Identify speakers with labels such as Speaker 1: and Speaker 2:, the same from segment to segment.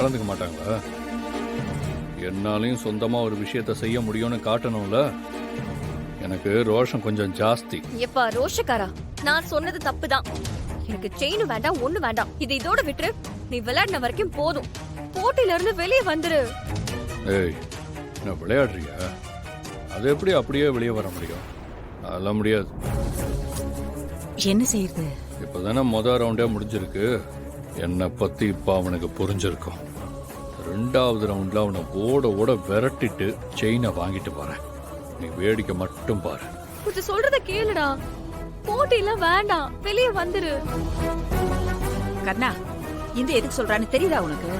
Speaker 1: கலந்துக்க மாட்டாங்களா? என்னாலையும் சொந்தமா ஒரு விஷயத்த செய்ய முடியும்னு காட்டணும்ல. எனக்கு ரோஷம் கொஞ்சம் ஜாஸ்தி.
Speaker 2: எப்பா ரோஷக்காரா, நான் சொன்னது தப்புதான். எனக்கு செயின் வேண்டாம், ஒண்ணு வேண்டாம். இது இதோட விட்டுரு. நீ விளையாடின வரைக்கும் போதும். போட்டியில இருந்து வெளியே வந்துரு.
Speaker 1: ஏய், நான் விளையாடுறியா? அது எப்படி அப்படியே வெளியே வர முடியும்? அதெல்லாம் முடியாது.
Speaker 3: என்ன செய்யறது?
Speaker 1: இப்பதானே மொதல் ரவுண்டே முடிஞ்சிருக்கு. என்னை பத்தி இப்ப அவனுக்கு புரிஞ்சிருக்கும். ரெண்டாவது ரவுண்ட்ல அவனை ஓட ஓட விரட்டிட்டு செயினை வாங்கிட்டு போறேன். நீ வேடிக்கை மட்டும் பாரு.
Speaker 2: கொஞ்சம் சொல்றத கேளுடா. போட்டியில வேண்டாம், வெளியே வந்துரு.
Speaker 3: கண்ணா, இந்த எதுக்கு சொல்றான்னு தெரியுதா உனக்கு?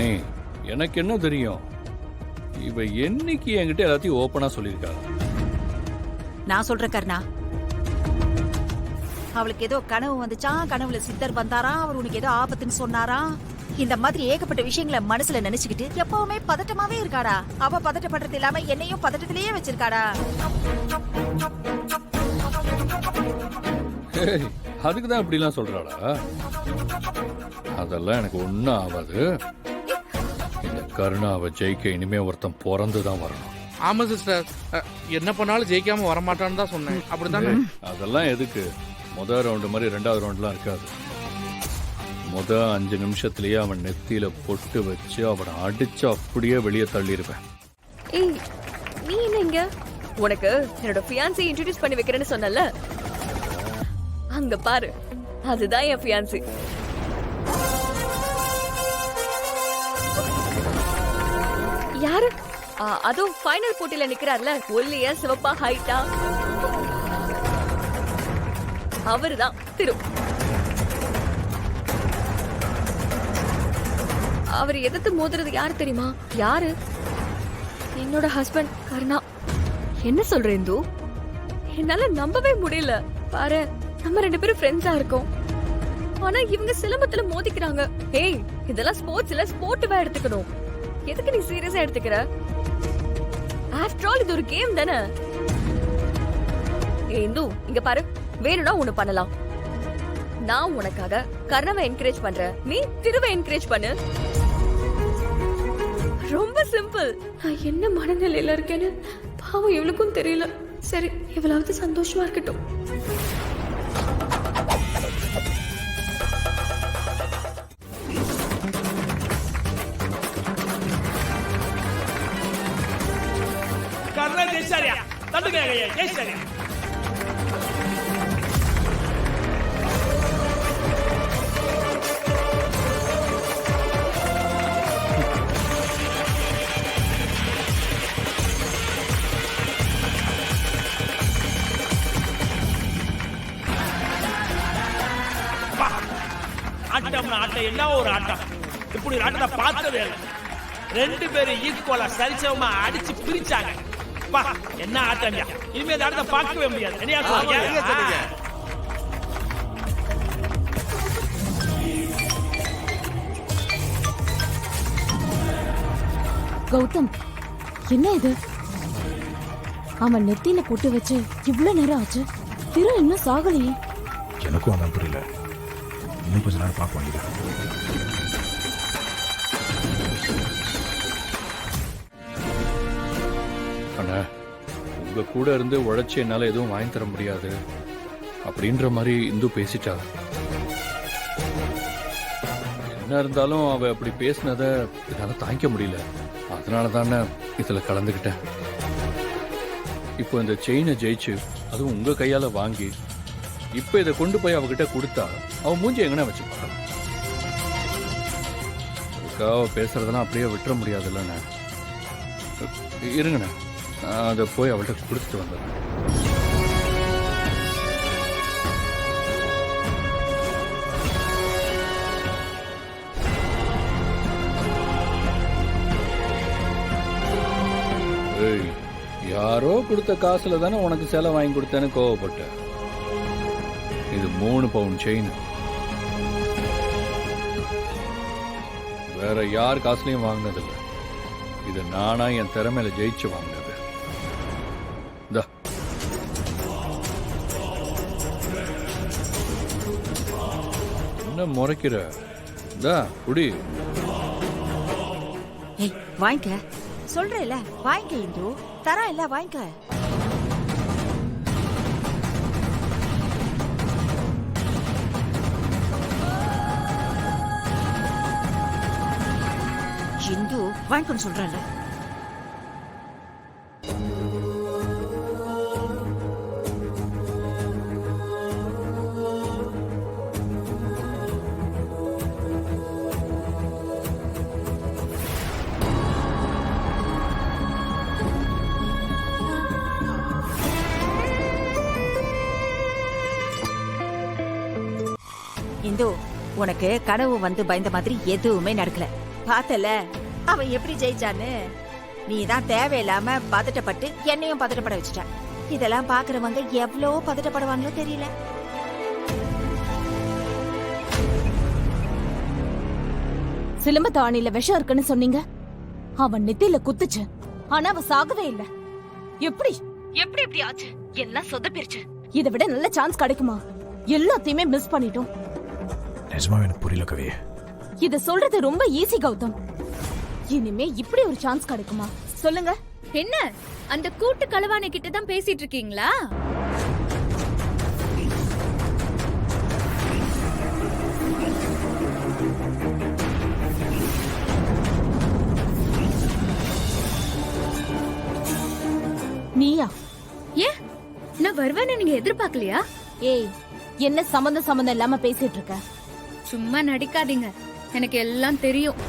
Speaker 1: நீ எனக்கு என்ன தெரியும்? இவ என்னைக்கு என்கிட்ட எல்லாத்தையும் ஓப்பனா சொல்லியிருக்கா?
Speaker 3: நான் சொல்றேன் கர்ணா, அவளுக்கு ஏதோ கனவு வந்துச்சா, கனவுல சித்தர் வந்தாரா, அவர் உனக்கு ஏதோ ஆபத்துன்னு சொன்னாரா, இந்த மாதிரி ஏகப்பட்ட விஷயங்களை மனசுல நினைச்சுக்கிட்டு எப்பவுமே பதட்டமாவே இருக்காடா. அவ பதட்டப்படுறது இல்லாம என்னையும் பதட்டத்திலேயே வச்சிருக்காடா.
Speaker 1: அதுக்குதான் இப்படி எல்லாம் சொல்றாளா? அதெல்லாம் எனக்கு ஒண்ணும் ஆகாது. இந்த கருணாவை ஜெயிக்க இனிமே ஒருத்தன் பிறந்துதான் வரணும்.
Speaker 4: ஆமா சிஸ்டர், என்ன பண்ணாலும் ஜெயிக்காம வரமாட்டான்னு தான் சொன்னேன். அப்படித்தானே?
Speaker 1: அதெல்லாம் எதுக்கு? முதல் ரவுண்டு மாதிரி ரெண்டாவது ரவுண்ட்லாம் இருக்காது. முதல் 5 நிமிஷத்துலயே அவன் நெத்தியில பொட்டு வச்சு அவனை அடிச்சு அப்படியே வெளியே தள்ளிடுவேன்.
Speaker 2: ஏய், நீ என்ன இங்க? உனக்கு என்னோட ஃபியான்சி இன்ட்ரோடியூஸ் பண்ணி வைக்கிறேன்னு சொன்னல, அங்க பாரு, அதுதான் என் ஃபியான்சி. யாரு? அதுவும் ஃபைனல் போட்டியில நிக்கிறார்ல, ஒல்லியா சிவப்பா ஹைட்டா, அவருதான் திரு. அவர் எதிர்த்து மோதுறது யாரு தெரியுமா? யாரு? என்னோட ஹஸ்பண்ட் கருணா. என்ன சொல்ற இந்து? என்னால நம்பவே முடியல. பாரு, நம்ம 2 பேரும் ஃப்ரெண்ட்ஸா இருக்கோம். ஆனா இவங்க சிலம்பத்துல மோதிக்கிறாங்க. ஏய், இதெல்லாம் ஸ்போர்ட்ஸ்ல ஸ்போர்ட்டிவா எடுத்துக்கணும். எதுக்கு நீ சீரியஸா எடுத்துக்கிற? ஆஃப்டர் ஆல் இது ஒரு கேம் தானே. ஏய் இந்து, இங்க பாரு, வேணும்னா ஒண்ணு பண்ணலாம். நான் உனக்காக கர்ணாவை என்கரேஜ் பண்றேன், நீ திருவை என்கரேஜ் பண்ணு. ரொம்ப சிம்பிள். நான் என்ன மனநிலையில இருக்கேன்னு பாவம் இவளுக்கும் தெரியல. சரி, இவளாவது சந்தோஷமா இருக்கட்டும்.
Speaker 5: கர்ணா ஜெயிச்சாரியா? தட்டுங்க ஐயா, ஜெயிச்சாரியா? ஆட்டம் ஆட்டம் எல்லாம் ஒரு ஆட்டம். இப்படி ஒரு ஆட்டத்தை பார்த்ததே இல்லை. 2 பேரும் ஈக்குவலா சரிசமமா அடிச்சு பிரிச்சாங்க. என்ன ஆட்டம்! இனிமே இந்த ஆட்டத்தை பார்க்கவே முடியாது. என்ன சொல்றீங்க?
Speaker 6: கௌதம், என்ன இது? அவன் நெத்தியில போட்டு வச்சு இவ்வளவு நேரம் ஆச்சு, திரு இன்னும் சாகலையே.
Speaker 7: எனக்கும் அதான் புரியல. இன்னும் கொஞ்ச நேரம் பார்க்க வேண்டியது.
Speaker 1: அண்ணா, உங்க கூட இருந்து உழைச்சி என்னால எதுவும் வாங்கி தர முடியாது அப்படின்ற மாதிரி இந்து பேசிட்டா. என்ன இருந்தாலும் அவ அப்படி பேசினத என்னால தாங்கிக்க முடியல. அதனால தானே இதுல கலந்துக்கிட்டேன். இப்போ இந்த செயினை ஜெயிச்சு அதுவும் உங்க கையால வாங்கி இப்ப இதை கொண்டு போய் அவகிட்ட கொடுத்தா அவ மூஞ்சி எங்கன்னா வச்சு பார்க்கலாம். அதுக்காக பேசுறதெல்லாம் அப்படியே விட்டுற முடியாதுல்லண்ணே. இருங்கண்ணே, நான் அதை போய் அவள்கிட்ட கொடுத்துட்டு வந்துடுறேன். ஏய், யாரோ கொடுத்த காசுல தானே உனக்கு சேலை வாங்கி கொடுத்தேன்னு கோவப்பட்ட. இது 3 பவுன் செயின். வேற யார் காசுலயும் வாங்கினதில்லை. இது நானா என் திறமையில ஜெயிச்சு வாங்கினது. என்ன முறைக்கிற? குடி.
Speaker 3: ஏய் வாங்கிக்க சொல்றேல வாங்கிக்க இந்து தரா இல்ல வாங்கிக்க இந்து வாங்கிக்கணும் சொல்றேன்ல இந்து உனக்கு கனவு வந்து பயந்த மாதிரி எதுவுமே நடக்கல பார்த்தல அவன் எப்படி ஜெயிச்சான்னு நீ தான் தேவையில்லாம பதட்டப்பட்டு என்னையும் பதட்டப்பட வச்சுட்ட இதெல்லாம் பாக்குறவங்க எவ்வளவு பதட்டப்படுவாங்களோ தெரியல
Speaker 6: சிலம்ப தாணியில விஷம் இருக்குன்னு சொன்னீங்க அவன் நெத்தியில குத்துச்சு ஆனா அவன் சாகவே இல்ல எப்படி எப்படி இப்படி ஆச்சு எல்லாம் சொதப்பிருச்சு இதை விட நல்ல சான்ஸ் கிடைக்குமா எல்லாத்தையுமே மிஸ் பண்ணிட்டோம்
Speaker 7: நிஜமாவே எனக்கு புரியல கவி.
Speaker 6: இத சொல்றது ரொம்ப ஈஸி கௌதம் இனிமே இப்படி ஒரு சான்ஸ் கிடைக்குமா சொல்லுங்க
Speaker 2: என்ன அந்த கூட்டு களவாணி கிட்ட தான் பேசிட்டு இருக்கீங்களா?
Speaker 6: நீயா
Speaker 2: ஏன் நான் வருவேன்னு நீங்க எதிர்பார்க்கலையா?
Speaker 6: ஏய் என்ன சம்பந்தம் இல்லாம பேசிட்டு இருக்க
Speaker 2: சும்மா நடிக்காதீங்க, எனக்கு எல்லாம் தெரியும்.